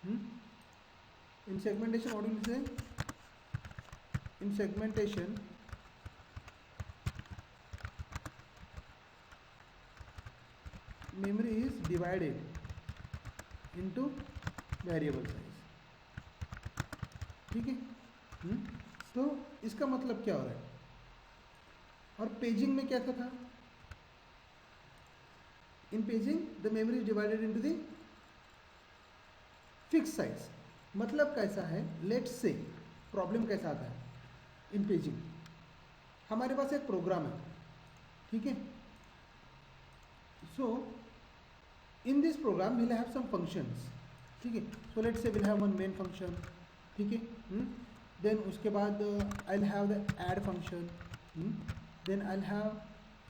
In segmentation, what will you say? In segmentation, memory is divided into variable size. ठीक है. तो इसका मतलब क्या हो रहा है? और पेजिंग में क्या था? In paging the memory is divided into the fix size. मतलब कैसा है? लेट्स से प्रॉब्लम कैसा आता है इन पेजिंग. हमारे पास एक प्रोग्राम है, ठीक है. So in this program will have some functions, ठीक है. So let's say will have one main function, ठीक है. देन उसके बाद I will have the add function, then I will have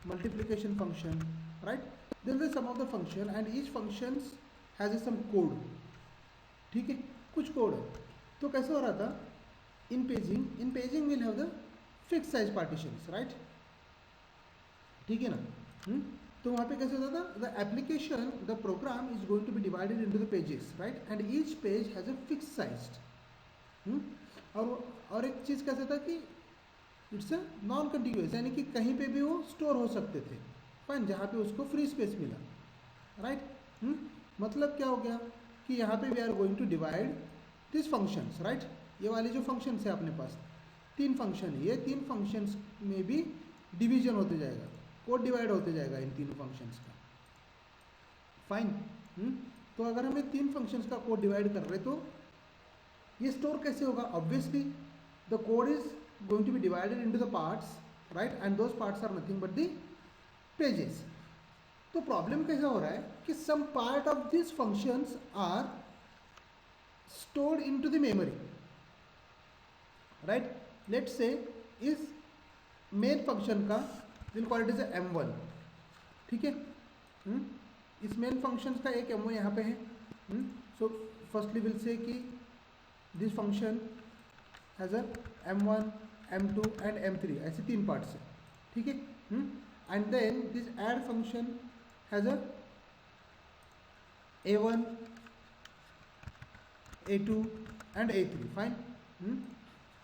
multiplication function, right. Then the some of the function and each functions has some code, ठीक है. कुछ code है. तो कैसे हो रहा था in paging will have the fix size partitions, right. ठीक है ना. तो वहाँ पे कैसे होता था? The application, the program is going to be divided into the pages, right, and each page has a fix sized. और एक चीज़ कैसे था कि इट्स अ नॉन कंटिन्यूअस, यानी कि कहीं पे भी वो स्टोर हो सकते थे, फाइन, जहाँ पे उसको फ्री स्पेस मिला, राइट. मतलब क्या हो गया कि यहाँ पे we are going to divide this functions, right. ये वाले जो फंक्शंस है अपने पास 3 फंक्शन है, ये 3 फंक्शंस में भी डिवीजन होते जाएगा, कोड डिवाइड होते जाएगा इन तीनों फंक्शंस का, फाइन. तो अगर हम ये 3 फंक्शंस का कोड डिवाइड कर रहे तो ये स्टोर कैसे होगा? Obviously the code is going to be divided into the parts, right, and those parts are nothing but the pages. तो प्रॉब्लम कैसा हो रहा है कि some part of this functions are stored into the memory, right. Let's say this main function का will call it is m1, ठीक है. इस मेन फंक्शन का एक m1 यहाँ पे है. सो फर्स्टली विल से कि this function has a m1, m2 and m3, ऐसे 3 पार्ट्स है, ठीक है. And then this add function has a a1, a2 and a3, fine.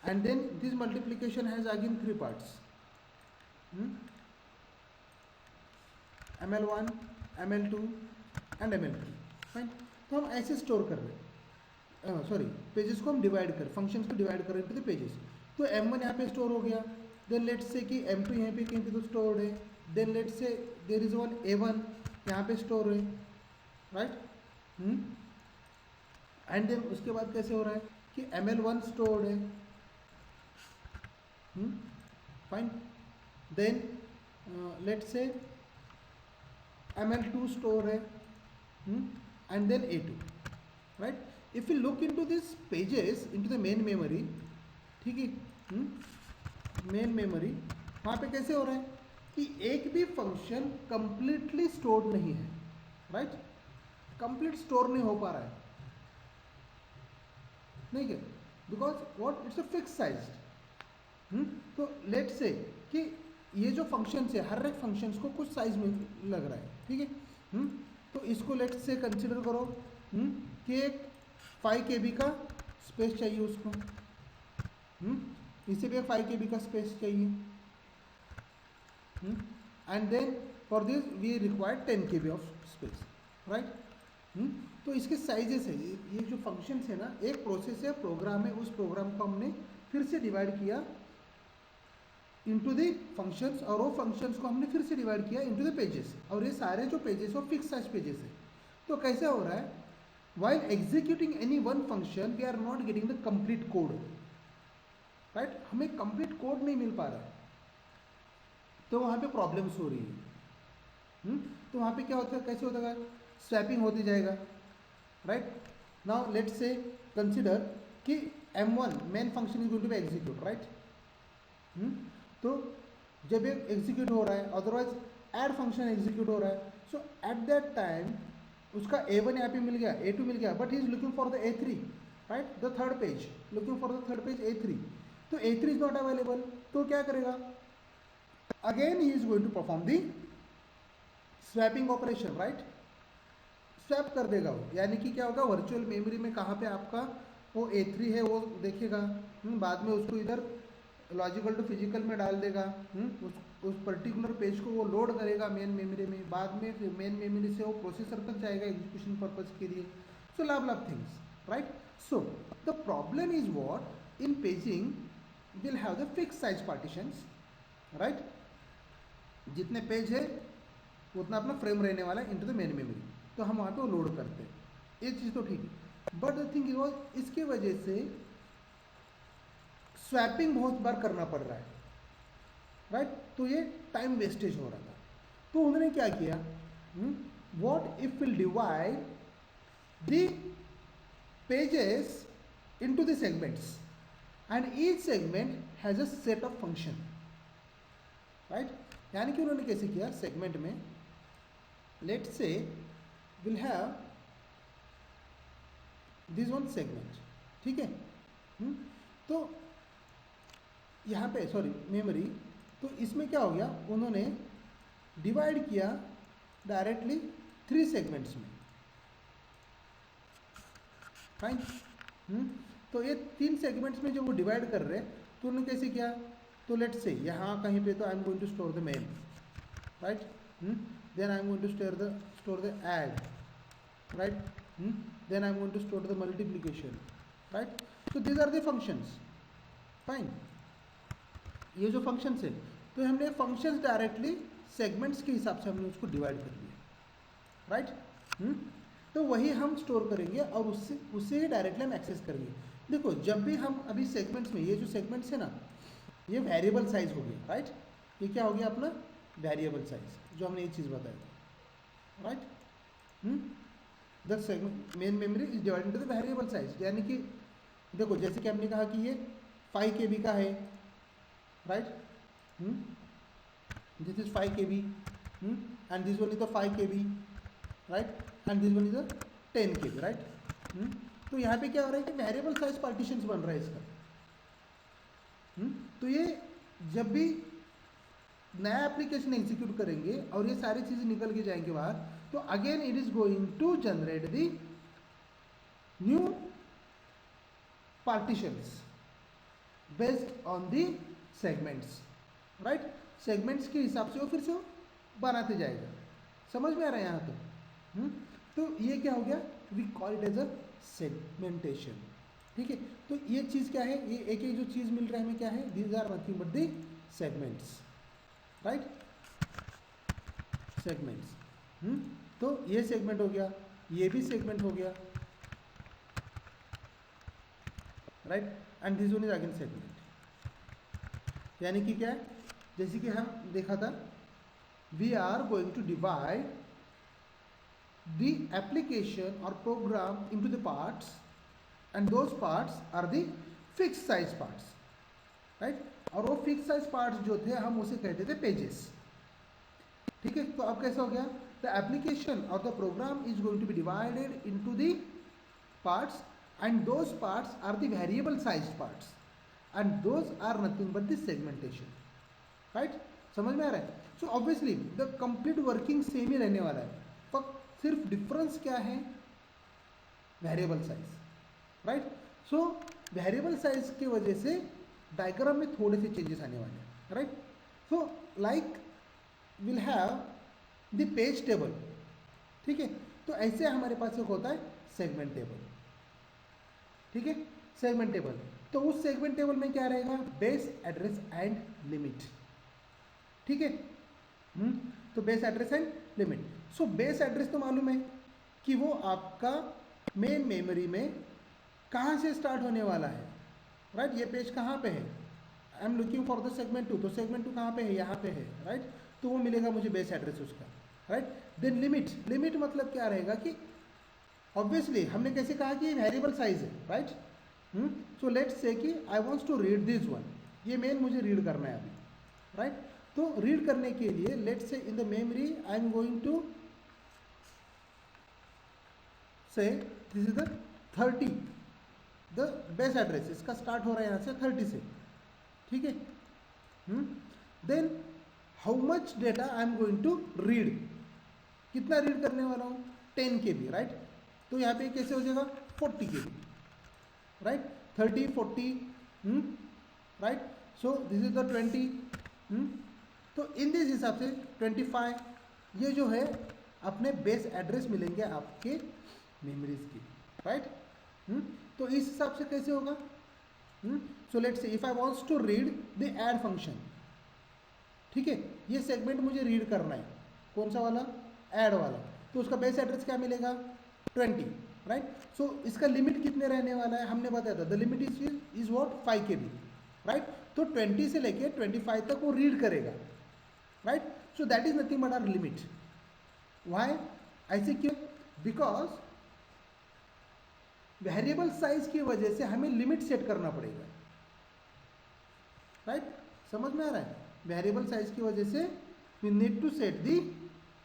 And then this multiplication has again 3 parts, ml1, ml2 and ml3, fine. तो हम ऐसे store कर रहे हैं, सॉरी, पेजेस को हम डिवाइड कर, फंक्शंस को डिवाइड कर रहे हैं पेजेस. तो m1 यहाँ पे स्टोर हो गया. देन लेट्स से कि m2 यहाँ पे कहीं पे तो स्टोर है. Then let's say there is one a1 यहाँ पे स्टोर है, राइट. एंड देन उसके बाद कैसे हो रहा है कि ml1 स्टोर्ड है, फाइन. देन लेट्स से ml2 स्टोर है, and then a2, right. If you look into this pages into the main memory, ठीक है, मेन मेमोरी, वहाँ पे कैसे हो रहा है कि एक भी फंक्शन कंप्लीटली स्टोर्ड नहीं है, राइट. कंप्लीट स्टोर नहीं हो पा रहा है, नहीं क्या? Because what, it's a fix size. तो लेट्स से कि ये जो फंक्शंस है, हर एक फंक्शंस को कुछ साइज में लग रहा है, ठीक है. तो इसको लेट्स से कंसिडर करो कि एक 5 KB का स्पेस चाहिए उसको, इसे भी एक 5 KB का स्पेस चाहिए, and then for this we require 10 KB of space, right. तो इसके साइजेस है, ये जो फंक्शंस है ना, एक प्रोसेस है, प्रोग्राम है, उस प्रोग्राम को हमने फिर से डिवाइड किया इनटू द फंक्शंस, और वो फंक्शंस को हमने फिर से डिवाइड किया इनटू द पेजेस, और ये सारे जो पेजेस वो फिक्स साइज पेजेस है. तो कैसे हो रहा है? while executing any one function we are not getting the complete code, right. हमें complete code नहीं मिल पा रहा है, तो वहाँ पे प्रॉब्लम्स हो रही है. तो वहाँ पे क्या होता है, कैसे होता है? स्वैपिंग होती जाएगा, right. Now let's say consider कि m1 main function is going to be execute, right. तो जब ये एग्जीक्यूट हो रहा है, अदरवाइज ऐड फंक्शन एग्जीक्यूट हो रहा है, सो एट दैट टाइम उसका a1 यहाँ पे मिल गया, a2 मिल गया, but he is looking for the a3, right, the third page, looking for the third page a3. तो a3 इज नॉट अवेलेबल, तो क्या करेगा? Again he is going to perform the swapping operation, right. Swap कर देगा वो, यानी कि क्या होगा, वर्चुअल मेमोरी में कहाँ पे आपका वो A3 है वो देखेगा, बाद में उसको इधर लॉजिकल टू फिजिकल में डाल देगा, उस पर्टिकुलर पेज को वो लोड करेगा मेन मेमोरी में, बाद में फिर मेन मेमोरी से वो प्रोसेसर तक जाएगा एग्जीक्यूशन पर्पज के लिए. So love things, right. So the problem is what, in paging will have the fix size partitions, right. जितने पेज है उतना अपना फ्रेम रहने वाला है इनटू द मेन मेमोरी, तो हम वहाँ पे वो लोड करते हैं, ये चीज़ तो ठीक है. बट द थिंग इज इसके वजह से स्वैपिंग बहुत बार करना पड़ रहा है, राइट. तो ये टाइम वेस्टेज हो रहा था. तो उन्होंने क्या किया, what if will divide the pages into the segments and each segment has a set of function, right. यानी कि उन्होंने कैसे किया, सेगमेंट में let's say will have this one segment, ठीक है. तो यहाँ पे सॉरी मेमोरी, तो इसमें क्या हो गया, उन्होंने डिवाइड किया डायरेक्टली 3 सेगमेंट्स में, फाइन. तो ये 3 सेगमेंट्स में जब वो डिवाइड कर रहे हैं तो उन्होंने कैसे किया, तो लेट्स से यहाँ कहीं पे तो I am going to store the main, right. Then I am going to store the add, right. Then I am going to store the multiplication, right. So these are the functions, fine. ये जो functions है, तो हमने functions directly segments के हिसाब से हमने उसको डिवाइड कर लिया, राइट. तो वही हम स्टोर करेंगे और उससे ही डायरेक्टली हम एक्सेस करेंगे. देखो जब भी हम अभी सेगमेंट्स में, ये जो सेगमेंट्स है ना, ये वेरिएबल साइज हो गया, राइट. ये क्या हो गया अपना वेरिएबल साइज, जो हमने ये चीज़ बताया, right. The segment main memory is divided into the variable size, यानी कि देखो जैसे कि हमने कहा कि ये 5 KB का है, right. This is 5 KB and this one is the 5 KB, right. And this one is the 10 KB, right. तो यहाँ पे क्या हो रहा है कि वेरिएबल साइज पार्टीशंस बन रहा है इसका. तो ये जब भी नया एप्लीकेशन एग्जीक्यूट करेंगे और ये सारी चीज़ें निकल के जाएंगे बाहर, तो again it is going to generate the new partitions based on the segments, right. Segments के हिसाब से वो फिर से बनाते जाएगा. समझ में आ रहा है यहाँ तक. तो ये क्या हो गया, we call it as a segmentation, ठीक है. तो ये चीज़ क्या है, ये एक एक जो चीज़ मिल रहा है हमें क्या है, these are nothing but the segments, right. Segments. तो ये सेगमेंट हो गया, ये भी सेगमेंट हो गया, right. And this one is again segment. यानी कि क्या है, जैसे कि हम देखा था, we are going to divide the application or program into the parts and those parts are the fixed size parts, right. और वो fixed size parts जो थे हम उसे कहते थे pages, ठीक है. तो अब कैसा हो गया, the application or the program is going to be divided into the parts and those parts are the variable sized parts and those are nothing but the segmentation, right. समझ में आ रहा है. so obviously the complete working same ही रहने वाला है, पर सिर्फ difference क्या है, variable size, right. So variable size की वजह से डायग्राम में थोड़े से चेंजेस आने वाले हैं, right. So like will have the page table, ठीक है. तो ऐसे हमारे पास एक होता है सेगमेंट टेबल, ठीक है. सेगमेंट टेबल, तो उस सेगमेंट टेबल में क्या रहेगा, बेस एड्रेस एंड लिमिट, ठीक है. तो base address and limit. So base address तो मालूम है कि वो आपका मेन मेमोरी में कहाँ से स्टार्ट होने वाला है, राइट. ये पेज कहाँ पे है, आई am looking for the segment 2, तो सेगमेंट 2 कहाँ पे है, यहाँ पे है, राइट. तो वो मिलेगा मुझे बेस एड्रेस उसका, राइट. देन लिमिट, लिमिट मतलब क्या रहेगा कि ऑब्वियसली हमने कैसे कहा कि वेरिएबल साइज है, राइट. सो लेट्स से कि I wants to read this one, ये मेन मुझे रीड करना है अभी, राइट. तो रीड करने के लिए let's say in the memory I am going to say this is the 30, the base address इसका स्टार्ट हो रहा है यहाँ से 30 से, ठीक है. Then how much data I am going to read, कितना रीड करने वाला हूँ, 10 KB, राइट। तो यहाँ पे कैसे हो जाएगा 40 KB, right, 30 40, right. So this is the 20, तो इन दिस हिसाब से 25 ये जो है अपने बेस एड्रेस मिलेंगे आपके मेमोरीज की, राइट। तो इस हिसाब से कैसे होगा, so let's say if I wants to read the add function, ठीक है, ये सेगमेंट मुझे रीड करना है, कौन सा वाला, ऐड वाला, तो उसका बेस एड्रेस क्या मिलेगा 20, राइट। सो इसका लिमिट कितने रहने वाला है, हमने बताया था the limit is what 5 KB, right. तो 20 से लेके 25 तक वो रीड करेगा, right. So that is nothing but our limit. Why, ऐसे क्यों, बिकॉज वेरिएबल साइज की वजह से हमें लिमिट सेट करना पड़ेगा, राइट, समझ में आ रहा है, वेरिएबल साइज की वजह से we need to set the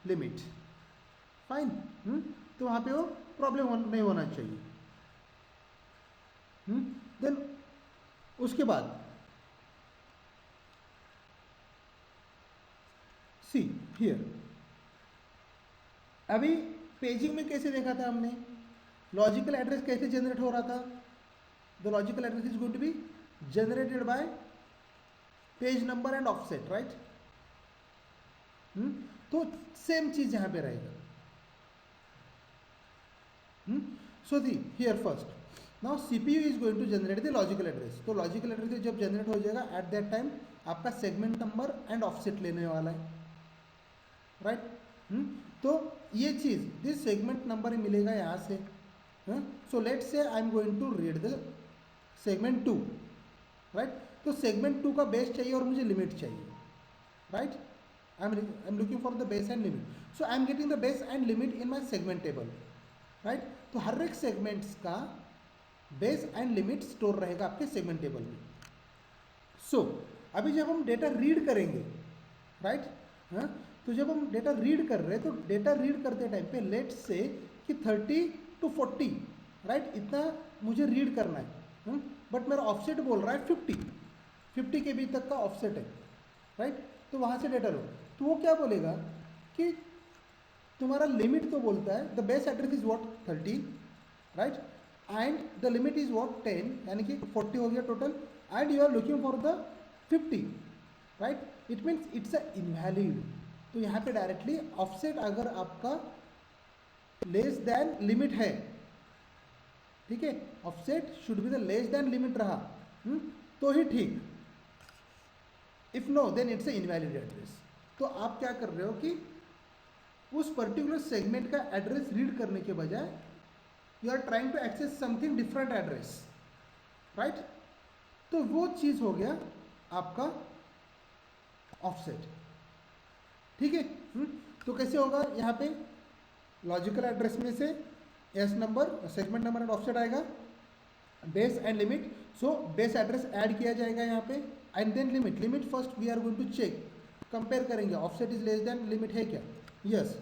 limit, fine. तो वहां पे वो प्रॉब्लम नहीं होना चाहिए। देन उसके बाद सी हियर, अभी पेजिंग में कैसे देखा था हमने, लॉजिकल एड्रेस कैसे जनरेट हो रहा था, the logical address is going to be generated by page number and offset, right. तो सेम चीज यहां पे रहेगा। So the here first now CPU is going to generate the logical address, तो लॉजिकल एड्रेस जब जनरेट हो जाएगा at that time आपका सेगमेंट नंबर एंड ऑफसेट लेने वाला है, राइट। तो ये चीज दिस सेगमेंट नंबर मिलेगा यहां से, so let's say I am going to read the segment 2, right. तो सेगमेंट 2 का बेस चाहिए और मुझे लिमिट चाहिए, right. I am looking for the base and limit, so I am getting the base and limit in my segment table, right. तो हर एक segments का बेस एंड लिमिट स्टोर रहेगा आपके सेगमेंट टेबल में। सो अभी जब हम डेटा रीड करेंगे, राइट, तो जब हम डेटा रीड कर रहे हैं तो डेटा रीड करते टाइम पे लेट्स से कि 30 to 40, राइट, इतना मुझे रीड करना है, बट मेरा ऑफसेट बोल रहा है 50 KB तक का ऑफसेट है, राइट। तो वहाँ से डेटा लो, तो वो क्या बोलेगा कि तुम्हारा लिमिट तो बोलता है the base address is what 30, right, and the limit is what 10, यानी कि 40 हो गया total, and you are looking for the 50, right, it means it's a invalid. तो यहाँ पे डायरेक्टली ऑफसेट अगर आपका लेस देन लिमिट है, ठीक है, offset should be the less than limit रहा, तो ही ठीक, if no then it's a invalid address. तो आप क्या कर रहे हो कि उस पर्टिकुलर सेगमेंट का एड्रेस रीड करने के बजाय you are trying to access something different address, right. तो वो चीज हो गया आपका ऑफसेट, ठीक है। तो कैसे होगा, यहाँ पे लॉजिकल एड्रेस में से S number segment number and offset आएगा, base and limit, so base address add किया जाएगा यहाँ पे, and then limit first we are going to check, compare करेंगे offset is less than limit है क्या, यस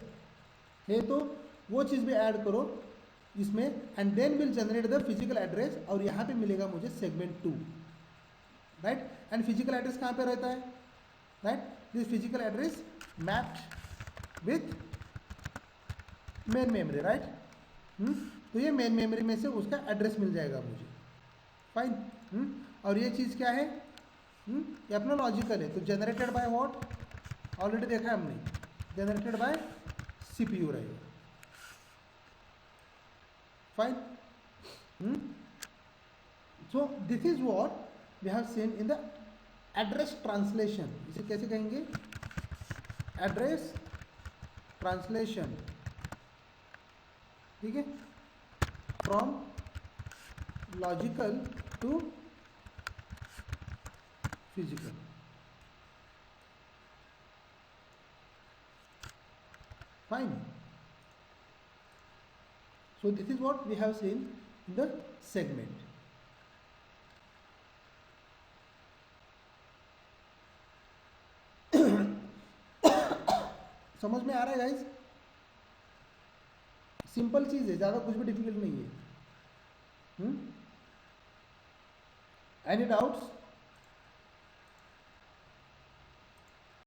है, तो वो चीज़ भी ऐड करो इसमें, and then will generate the physical address, और यहाँ पे मिलेगा मुझे segment 2, right. And physical address कहाँ पे रहता है, right, this physical address mapped with main memory, right. तो ये मेन मेमोरी में से उसका एड्रेस मिल जाएगा मुझे, फाइन। और ये चीज़ क्या है, ये अपना लॉजिकल है, तो जनरेटेड बाय व्हाट, ऑलरेडी देखा है हमने, जनरेटेड बाय सीपीयू रहेगा, fine. So this is what we have seen in the address translation, इसे कैसे कहेंगे, एड्रेस ट्रांसलेशन, ठीक है, from logical to physical, fine. So this is what we have seen in the segment. समझ में आ रहा है गाइस, सिंपल चीज है, ज्यादा कुछ भी डिफिकल्ट नहीं है। Any doubts?